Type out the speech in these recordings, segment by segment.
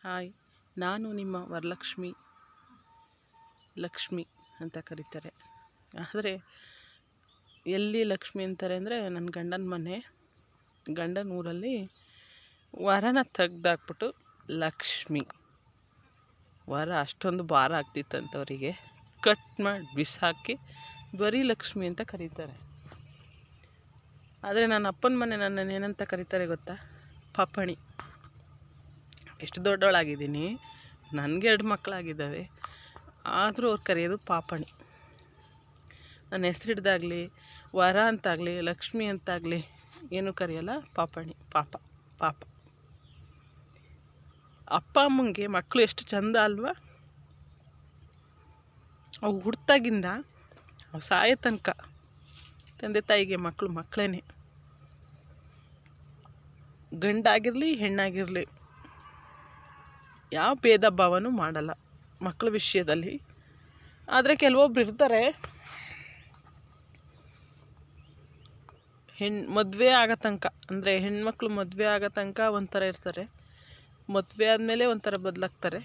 Hi, ನಾನು ನಿಮ್ಮ ವರಲಕ್ಷ್ಮಿ ಲಕ್ಷ್ಮಿ ಅಂತ ಕರೀತಾರೆ. ಆದರೆ ಎಲ್ಲಿ ಲಕ್ಷ್ಮಿ ಅಂತಾರೆ ಅಂದರೆ ನನ್ನ ಗಂಡನ ಮನೆ, ಗಂಡನ ಊರಲ್ಲಿ ವರನ ತೆಗ್ದಾಕ್ಬಿಟ್ಟು ಲಕ್ಷ್ಮಿ, ವರ ಅಷ್ಟೊಂದು ಭಾರ ಆಗ್ತಿತ್ತಂತವರಿಗೆ, ಕಟ್ ಮಾಡಿ ಬಿಸಾಕಿ ಬರೀ ಲಕ್ಷ್ಮಿ ಅಂತ ಕರೀತಾರೆ. ಆದರೆ ನನ್ನ ಅಪ್ಪನ ಮನೆ ನನ್ನನ್ನು ಏನಂತ ಕರೀತಾರೆ ಗೊತ್ತಾ? ಪಾಪಣಿ. ಎಷ್ಟು ದೊಡ್ಡವಳಾಗಿದ್ದೀನಿ, ನನಗೆ 2 ಮಕ್ಕಳಾಗಿದ್ದಾವೆ, ಆದರೂ ಅವ್ರು ಕರೆಯೋದು ಪಾಪಣಿ. ನನ್ನ ಹೆಸ್ರು ಹಿಡ್ದಾಗಲಿ, ವರ ಅಂತಾಗಲಿ, ಲಕ್ಷ್ಮಿ ಅಂತಾಗಲಿ ಏನೂ ಕರೆಯಲ್ಲ, ಪಾಪಣಿ, ಪಾಪ ಪಾಪ. ಅಪ್ಪ ಅಮ್ಮಂಗೆ ಮಕ್ಕಳು ಎಷ್ಟು ಚಂದ ಅಲ್ವಾ? ಅವು ಹುಡ್ತಾಗಿಂದ ಅವು ಸಾಯೋ ತನಕ ತಂದೆ ತಾಯಿಗೆ ಮಕ್ಕಳು ಮಕ್ಕಳೇ, ಗಂಡಾಗಿರಲಿ ಹೆಣ್ಣಾಗಿರಲಿ ಯಾವ ಭೇದ ಭಾವನೂ ಮಾಡಲ್ಲ ಮಕ್ಕಳ ವಿಷಯದಲ್ಲಿ. ಆದರೆ ಇರ್ತಾರೆ, ಮದುವೆ ಆಗೋ ತನಕ, ಅಂದರೆ ಹೆಣ್ಮಕ್ಳು ಮದುವೆ ಆಗೋ ತನಕ ಒಂಥರ ಇರ್ತಾರೆ, ಮದುವೆ ಆದಮೇಲೆ ಒಂಥರ ಬದಲಾಗ್ತಾರೆ.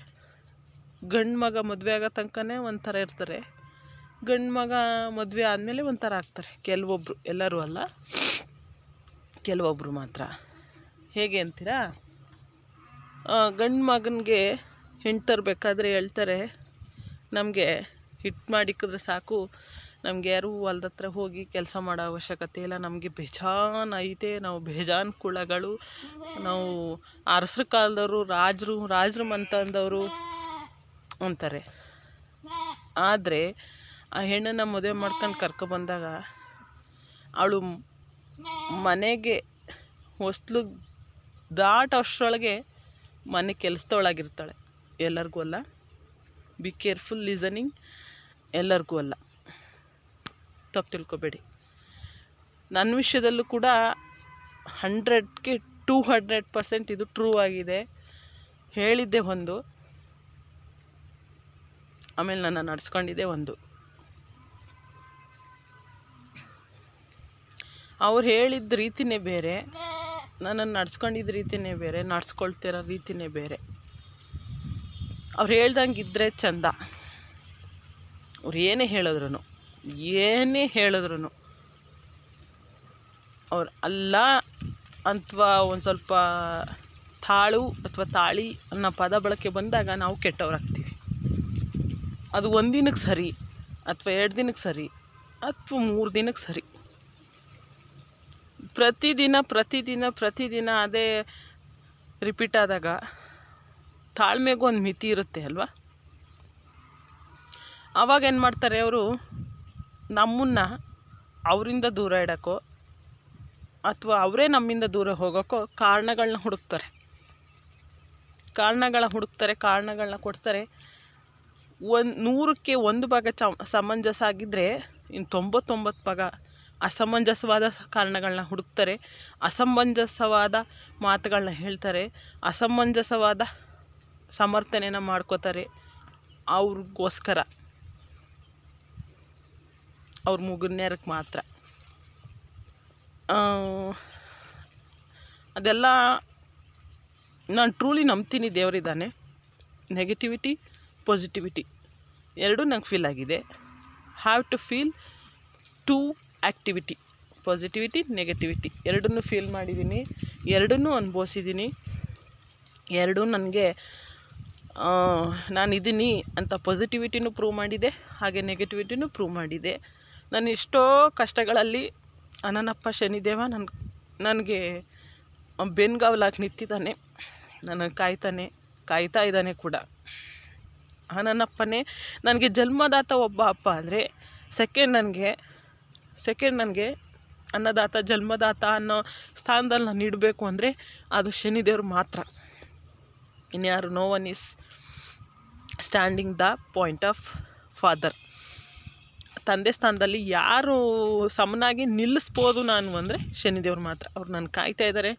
ಗಂಡು ಮಗ ಮದುವೆ ಆಗೋ ತನಕನೇ ಒಂಥರ ಇರ್ತಾರೆ, ಗಂಡು ಮಗ ಮದುವೆ ಆದಮೇಲೆ ಒಂಥರ ಆಗ್ತಾರೆ. ಕೆಲವೊಬ್ಬರು, ಎಲ್ಲರೂ ಅಲ್ಲ, ಕೆಲವೊಬ್ಬರು ಮಾತ್ರ. ಹೇಗೆ ಅಂತೀರಾ? ಗಂಡು ಮಗನಿಗೆ ಹೆಣ್ಣು ತರಬೇಕಾದ್ರೆ ಹೇಳ್ತಾರೆ, ನಮಗೆ ಹಿಟ್ಟು ಮಾಡಿಕ್ಕಿದ್ರೆ ಸಾಕು, ನಮಗೆ ಯಾರೂ ಹೊಲ್ದ ಹತ್ರ ಹೋಗಿ ಕೆಲಸ ಮಾಡೋ ಅವಶ್ಯಕತೆ ಇಲ್ಲ, ನಮಗೆ ಬೇಜಾನ್ ಐತೆ, ನಾವು ಬೇಜಾನ್ ಕುಳಗಳು, ನಾವು ಅರಸರ ಕಾಲದವರು, ರಾಜರು ಮಂತಂದವರು ಅಂತಾರೆ. ಆದರೆ ಆ ಹೆಣ್ಣನ್ನು ಮದುವೆ ಮಾಡ್ಕೊಂಡು ಕರ್ಕೊಬಂದಾಗ ಅವಳು ಮನೆಗೆ ಹೊಸ್ಲು ದಾಟೋಷ್ಟರೊಳಗೆ ಮನೆ ಕೆಲಸದೊಳಗಿರ್ತಾಳೆ. ಎಲ್ಲರಿಗೂ ಅಲ್ಲ, ಬಿ ಕೇರ್ಫುಲ್ ಲಿಸನಿಂಗ್, ಎಲ್ಲರಿಗೂ ಅಲ್ಲ, ತಪ್ಪು ತಿಳ್ಕೊಬೇಡಿ. ನನ್ನ ವಿಷಯದಲ್ಲೂ ಕೂಡ 100ಕ್ಕೆ 200% ಇದು ಟ್ರೂ ಆಗಿದೆ. ಹೇಳಿದ್ದೆ ಒಂದು, ಆಮೇಲೆ ನನ್ನ ನಡೆಸ್ಕೊಂಡಿದ್ದೆ ಒಂದು. ಅವ್ರು ಹೇಳಿದ ರೀತಿಯೇ ಬೇರೆ, ನನ್ನನ್ನು ನಡ್ಸ್ಕೊಂಡಿದ್ದ ರೀತಿಯೇ ಬೇರೆ, ನಡ್ಸ್ಕೊಳ್ತಿರೋ ರೀತಿಯೇ ಬೇರೆ. ಅವ್ರು ಹೇಳ್ದಂಗೆ ಇದ್ದರೆ ಚಂದ. ಅವ್ರು ಏನೇ ಹೇಳಿದ್ರು ಅವ್ರು ಅಲ್ಲ ಅಥವಾ ಒಂದು ಸ್ವಲ್ಪ ತಾಳು ಅಥವಾ ತಾಳಿ ಅನ್ನೋ ಪದ ಬಳಕೆ ಬಂದಾಗ ನಾವು ಕೆಟ್ಟವ್ರಾಗ್ತೀವಿ. ಅದು 1 ದಿನಕ್ಕೆ ಸರಿ, ಅಥವಾ 2 ದಿನಕ್ಕೆ ಸರಿ, ಅಥವಾ 3 ದಿನಕ್ಕೆ ಸರಿ. ಪ್ರತಿದಿನ ಅದೇ ರಿಪೀಟ್ ಆದಾಗ ತಾಳ್ಮೆಗೂ ಒಂದು ಮಿತಿ ಇರುತ್ತೆ ಅಲ್ವಾ? ಆವಾಗ ಏನು ಮಾಡ್ತಾರೆ ಅವರು? ನಮ್ಮನ್ನು ಅವರಿಂದ ದೂರ ಇಡೋಕ್ಕೋ ಅಥವಾ ಅವರೇ ನಮ್ಮಿಂದ ದೂರ ಹೋಗೋಕ್ಕೋ ಕಾರಣಗಳನ್ನ ಹುಡುಕ್ತಾರೆ, ಕಾರಣಗಳನ್ನ ಕೊಡ್ತಾರೆ. 100ಕ್ಕೆ 1 ಭಾಗ ಸಮಂಜಸ ಆಗಿದ್ದರೆ ಇನ್ನು 99 ಭಾಗ ಅಸಮಂಜಸವಾದ ಕಾರಣಗಳನ್ನ ಹುಡುಕ್ತಾರೆ, ಅಸಮಂಜಸವಾದ ಮಾತುಗಳನ್ನ ಹೇಳ್ತಾರೆ, ಅಸಮಂಜಸವಾದ ಸಮರ್ಥನೆಯನ್ನು ಮಾಡ್ಕೋತಾರೆ ಅವ್ರಿಗೋಸ್ಕರ, ಅವ್ರ ಮುಗುನ್ಯಾರಕ್ಕೆ ಮಾತ್ರ. ಅದೆಲ್ಲ ನಾನು ಟ್ರೂಲಿ ನಂಬ್ತೀನಿ. ದೇವರಿದ್ದಾನೆ. ನೆಗೆಟಿವಿಟಿ ಪಾಸಿಟಿವಿಟಿ ಎರಡೂ ನಂಗೆ ಫೀಲ್ ಆಗಿದೆ. Have to feel 2 activity, positivity negativity ಎರಡನ್ನೂ ಫೀಲ್ ಮಾಡಿದ್ದೀನಿ, ಎರಡನ್ನೂ ಅನುಭವಿಸಿದ್ದೀನಿ. ಎರಡೂ ನನಗೆ ನಾನಿದ್ದೀನಿ ಅಂತ ಪಾಸಿಟಿವಿಟಿನೂ ಪ್ರೂವ್ ಮಾಡಿದೆ, ಹಾಗೆ ನೆಗೆಟಿವಿಟಿನೂ ಪ್ರೂವ್ ಮಾಡಿದೆ. ನಾನು ಎಷ್ಟೋ ಕಷ್ಟಗಳಲ್ಲಿ ನನ್ನಪ್ಪ ಶನಿದೇವ ನನಗೆ ಬೆನ್ಗಾವಲಾಗಿ ನಿಂತಿದ್ದಾನೆ, ನನಗೆ ಕಾಯ್ತಾ ಇದ್ದಾನೆ ಕೂಡ. ನನ್ನಪ್ಪನೇ ನನಗೆ ಜನ್ಮದಾತ ಒಬ್ಬ ಅಪ್ಪ ಅಂದರೆ, ಸೆಕೆಂಡ್ ನನಗೆ ಅನ್ನದಾತ ಜನ್ಮದಾತ ಅನ್ನೋ ಸ್ಥಾನದಲ್ಲಿ ನಾನು ಇಡಬೇಕು ಅಂದರೆ ಅದು ಶನಿದೇವ್ರು ಮಾತ್ರ. ಇನ್ಯಾರು? No one is standing the point of father. ತಂದೆ ಸ್ಥಾನದಲ್ಲಿ ಯಾರು ಸಮನಾಗಿ ನಿಲ್ಲಿಸ್ಬೋದು ನಾನು ಅಂದರೆ ಶನಿದೇವ್ರು ಮಾತ್ರ. ಅವ್ರು ನನ್ನ ಕಾಯ್ತಾ ಇದ್ದಾರೆ,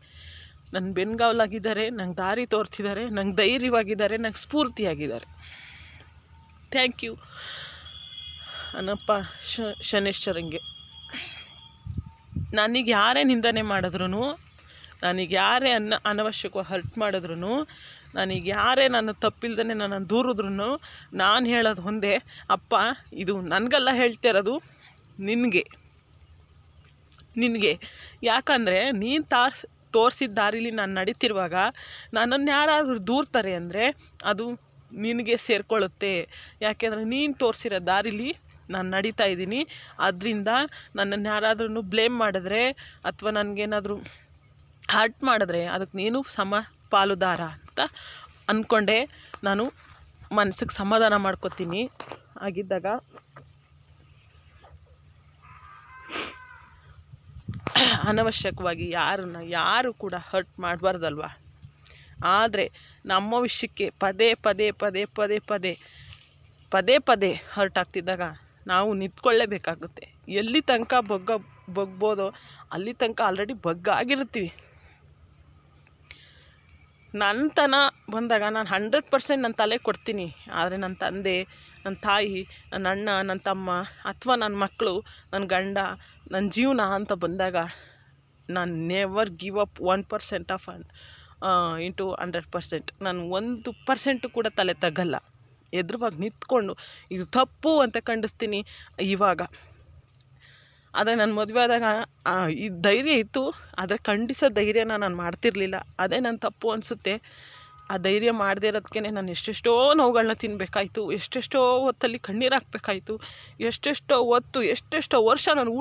ನನ್ನ ಬೆನ್ಗಾವಲಾಗಿದ್ದಾರೆ, ನಂಗೆ ದಾರಿ ತೋರ್ತಿದ್ದಾರೆ, ನಂಗೆ ಧೈರ್ಯವಾಗಿದ್ದಾರೆ, ನಂಗೆ ಸ್ಫೂರ್ತಿಯಾಗಿದ್ದಾರೆ. ಥ್ಯಾಂಕ್ ಯು ಅನ್ನಪ್ಪ ಶನೇಶ್ವರಂಗೆ. ನನಗೆ ಯಾರೇ ನಿಂದನೆ ಮಾಡಿದ್ರು, ನನಗೆ ಯಾರೇ ಅನವಶ್ಯಕವಾಗಿ ಹರ್ಟ್ ಮಾಡಿದ್ರು ನನಗೆ ಯಾರೇ ನನ್ನ ತಪ್ಪಿಲ್ದೇ ನನ್ನನ್ನು ದೂರಿದ್ರೂ ನಾನು ಹೇಳೋದು ಒಂದೇ, ಅಪ್ಪ ಇದು ನನಗೆಲ್ಲ ಹೇಳ್ತಿರೋದು ನಿನಗೆ. ಯಾಕಂದರೆ ನೀನು ತೋರಿಸಿದ ದಾರಿಲಿ ನಾನು ನಡೀತಿರುವಾಗ ನನ್ನನ್ನು ಯಾರಾದರೂ ದೂರ್ತಾರೆ ಅಂದರೆ ಅದು ನಿನಗೆ ಸೇರಿಕೊಳ್ಳುತ್ತೆ. ಯಾಕೆಂದರೆ ನೀನು ತೋರಿಸಿರೋ ದಾರಿಲಿ ನಾನು ನಡೀತಾ ಇದ್ದೀನಿ. ಅದರಿಂದ ನನ್ನನ್ನು ಯಾರಾದ್ರೂ ಬ್ಲೇಮ್ ಮಾಡಿದ್ರೆ ಅಥವಾ ನನಗೇನಾದರೂ ಹರ್ಟ್ ಮಾಡಿದ್ರೆ ಅದಕ್ಕೆ ನೀನು ಪಾಲುದಾರ ಅಂತ ಅಂದ್ಕೊಂಡೆ ನಾನು ಮನಸ್ಸಿಗೆ ಸಮಾಧಾನ ಮಾಡ್ಕೊತೀನಿ. ಆಗಿದ್ದಾಗ ಅನವಶ್ಯಕವಾಗಿ ಯಾರು ಕೂಡ ಹರ್ಟ್ ಮಾಡಬಾರ್ದಲ್ವ. ಆದರೆ ನಮ್ಮ ವಿಷಯಕ್ಕೆ ಪದೇ ಹರ್ಟ್ ಆಗ್ತಿದ್ದಾಗ ನಾವು ನಿಂತ್ಕೊಳ್ಳೇಬೇಕಾಗುತ್ತೆ. ಎಲ್ಲಿ ತನಕ ಬಗ್ಬೋದೋ ಅಲ್ಲಿ ತನಕ ಆಲ್ರೆಡಿ ಬಗ್ಗಾಗಿರ್ತೀವಿ. ನನ್ನ ತನ ಬಂದಾಗ ನಾನು 100% ನನ್ನ ತಲೆ ಕೊಡ್ತೀನಿ. ಆದರೆ ನನ್ನ ತಂದೆ, ನನ್ನ ತಾಯಿ, ನನ್ನ ಅಣ್ಣ, ನನ್ನ ತಮ್ಮ ಅಥವಾ ನನ್ನ ಮಕ್ಕಳು, ನನ್ನ ಗಂಡ, ನನ್ನ ಜೀವನ ಅಂತ ಬಂದಾಗ ನಾನು never give up 1% of into 100%. ನಾನು 1% ಕೂಡ ತಲೆ ತಗ್ಗಲ್ಲ. ಎದುರುವಾಗಿ ನಿಂತ್ಕೊಂಡು ಇದು ತಪ್ಪು ಅಂತ ಖಂಡಿಸ್ತೀನಿ ಇವಾಗ. ಆದರೆ ನನ್ನ ಮದುವೆ ಆದಾಗ ಈ ಧೈರ್ಯ ಇತ್ತು, ಆದರೆ ಖಂಡಿಸೋ ಧೈರ್ಯನ ನಾನು ಮಾಡ್ತಿರ್ಲಿಲ್ಲ. ಅದೇ ನನ್ನ ತಪ್ಪು ಅನಿಸುತ್ತೆ. ಆ ಧೈರ್ಯ ಮಾಡದೇ ಇರೋದಕ್ಕೆ ನಾನು ಎಷ್ಟೆಷ್ಟೋ ನೋವುಗಳನ್ನ ತಿನ್ನಬೇಕಾಯ್ತು, ಎಷ್ಟೆಷ್ಟೋ ಹೊತ್ತಲ್ಲಿ ಕಣ್ಣೀರು ಹಾಕಬೇಕಾಯ್ತು, ಎಷ್ಟೆಷ್ಟೋ ವರ್ಷ ನಾನು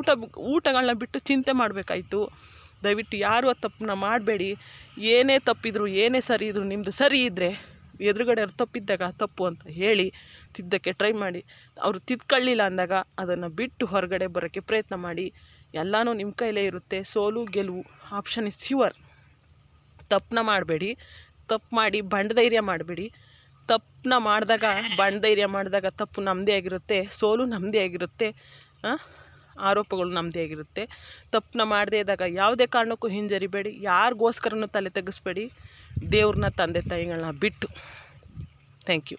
ಊಟಗಳನ್ನ ಬಿಟ್ಟು ಚಿಂತೆ ಮಾಡಬೇಕಾಯ್ತು. ದಯವಿಟ್ಟು ಯಾರು ಆ ತಪ್ಪನ್ನ ಮಾಡಬೇಡಿ. ಏನೇ ತಪ್ಪಿದ್ರು, ಏನೇ ಸರಿ ಇದ್ರು, ನಿಮ್ಮದು ಸರಿ ಇದ್ದರೆ ಎದುರುಗಡೆ ಅವ್ರು ತಪ್ಪಿದ್ದಾಗ ತಪ್ಪು ಅಂತ ಹೇಳಿ ತಿದ್ದಕ್ಕೆ ಟ್ರೈ ಮಾಡಿ. ಅವರು ತಿದ್ಕೊಳ್ಳಿಲ್ಲ ಅಂದಾಗ ಅದನ್ನು ಬಿಟ್ಟು ಹೊರಗಡೆ ಬರೋಕ್ಕೆ ಪ್ರಯತ್ನ ಮಾಡಿ. ಎಲ್ಲನೂ ನಿಮ್ಮ ಕೈಲೇ ಇರುತ್ತೆ. ಸೋಲು ಗೆಲುವು ಆಪ್ಷನ್ ಇಸ್ ಯುವರ್. ತಪ್ಪನ್ನ ಮಾಡಬೇಡಿ. ತಪ್ಪು ಮಾಡಿ ಧೈರ್ಯ ಮಾಡಬೇಡಿ. ತಪ್ಪನ್ನ ಮಾಡಿದಾಗ ತಪ್ಪು ನಮ್ಮದೇ ಆಗಿರುತ್ತೆ, ಸೋಲು ನಮ್ಮದೇ ಆಗಿರುತ್ತೆ, ಆರೋಪಗಳು ನಮ್ಮದೇ ಆಗಿರುತ್ತೆ. ತಪ್ಪನ್ನ ಮಾಡದೇ ಇದ್ದಾಗ ಯಾವುದೇ ಕಾರಣಕ್ಕೂ ಹಿಂಜರಿಬೇಡಿ. ಯಾರಿಗೋಸ್ಕರನೂ ತಲೆ ತೆಗೆಸ್ಬೇಡಿ, ದೇವ್ರನ್ನ, ತಂದೆ ತಾಯಿಗಳನ್ನ ಬಿಟ್ಟು. Thank you.